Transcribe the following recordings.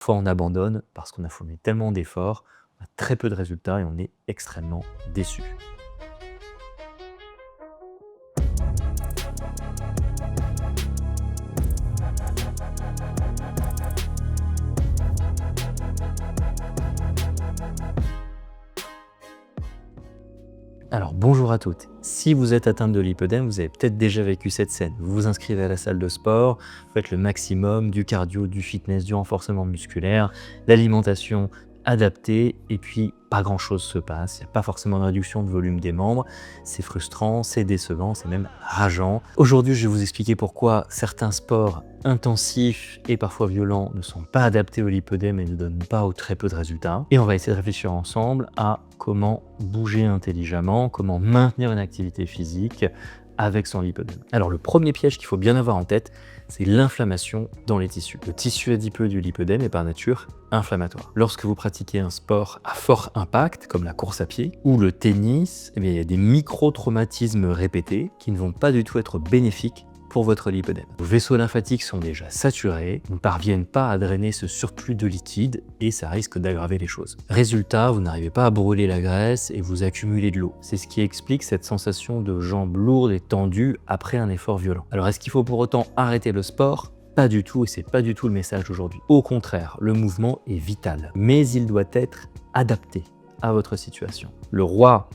Parfois, on abandonne parce qu'on a fourni tellement d'efforts, on a très peu de résultats et on est extrêmement déçu. Alors bonjour à toutes. Si vous êtes atteinte de lipœdème, vous avez peut-être déjà vécu cette scène. Vous vous inscrivez à la salle de sport, vous faites le maximum, du cardio, du fitness, du renforcement musculaire, l'alimentation adaptée, et puis pas grand-chose se passe. Il n'y a pas forcément de réduction de volume des membres. C'est frustrant, c'est décevant, c'est même rageant. Aujourd'hui, je vais vous expliquer pourquoi certains sports intensifs et parfois violents ne sont pas adaptés au lipœdème et ne donnent pas ou très peu de résultats. Et on va essayer de réfléchir ensemble à comment bouger intelligemment, comment maintenir une activité physique avec son lipœdème. Alors le premier piège qu'il faut bien avoir en tête, c'est l'inflammation dans les tissus. Le tissu adipeux du lipœdème est par nature inflammatoire. Lorsque vous pratiquez un sport à fort impact, comme la course à pied ou le tennis, il y a des micro-traumatismes répétés qui ne vont pas du tout être bénéfiques pour votre lipœdème. Vos vaisseaux lymphatiques sont déjà saturés, ne parviennent pas à drainer ce surplus de liquide et ça risque d'aggraver les choses. Résultat, vous n'arrivez pas à brûler la graisse et vous accumulez de l'eau. C'est ce qui explique cette sensation de jambes lourdes et tendues après un effort violent. Alors est-ce qu'il faut pour autant arrêter le sport ? Pas du tout, et c'est pas du tout le message d'aujourd'hui. Au contraire, le mouvement est vital, mais il doit être adapté à votre situation. Le roi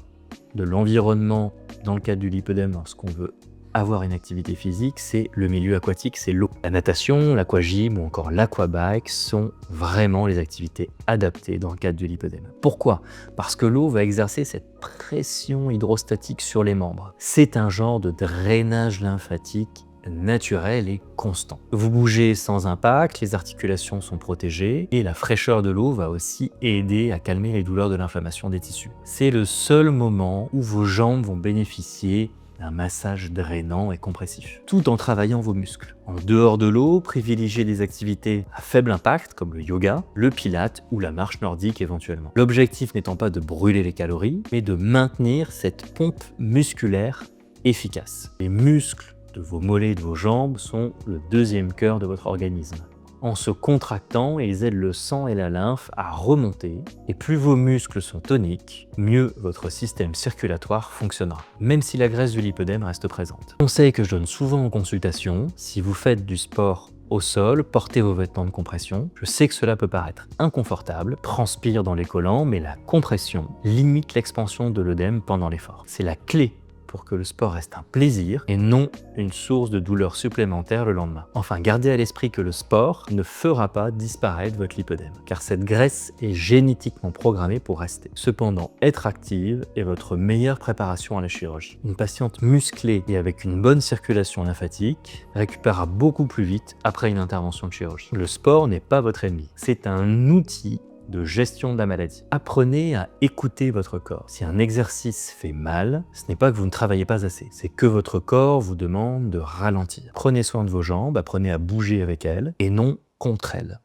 de l'environnement dans le cadre du lipœdème lorsqu'on veut avoir une activité physique, c'est le milieu aquatique, c'est l'eau. La natation, l'aquagym ou encore l'aquabike sont vraiment les activités adaptées dans le cadre du lipœdème. Pourquoi ? Parce que l'eau va exercer cette pression hydrostatique sur les membres. C'est un genre de drainage lymphatique naturel et constant. Vous bougez sans impact, les articulations sont protégées et la fraîcheur de l'eau va aussi aider à calmer les douleurs de l'inflammation des tissus. C'est le seul moment où vos jambes vont bénéficier d'un massage drainant et compressif, tout en travaillant vos muscles. En dehors de l'eau, privilégiez des activités à faible impact comme le yoga, le pilate ou la marche nordique éventuellement. L'objectif n'étant pas de brûler les calories, mais de maintenir cette pompe musculaire efficace. Les muscles de vos mollets et de vos jambes sont le deuxième cœur de votre organisme. En se contractant, ils aident le sang et la lymphe à remonter, et plus vos muscles sont toniques, mieux votre système circulatoire fonctionnera, même si la graisse du lipœdème reste présente. Conseil que je donne souvent en consultation, si vous faites du sport au sol, portez vos vêtements de compression. Je sais que cela peut paraître inconfortable, transpire dans les collants, mais la compression limite l'expansion de l'œdème pendant l'effort. C'est la clé pour que le sport reste un plaisir et non une source de douleur supplémentaire le lendemain. Enfin, gardez à l'esprit que le sport ne fera pas disparaître votre lipœdème, car cette graisse est génétiquement programmée pour rester. Cependant, être active est votre meilleure préparation à la chirurgie. Une patiente musclée et avec une bonne circulation lymphatique récupérera beaucoup plus vite après une intervention de chirurgie. Le sport n'est pas votre ennemi, c'est un outil de gestion de la maladie. Apprenez à écouter votre corps. Si un exercice fait mal, ce n'est pas que vous ne travaillez pas assez, c'est que votre corps vous demande de ralentir. Prenez soin de vos jambes, apprenez à bouger avec elles et non contre elles.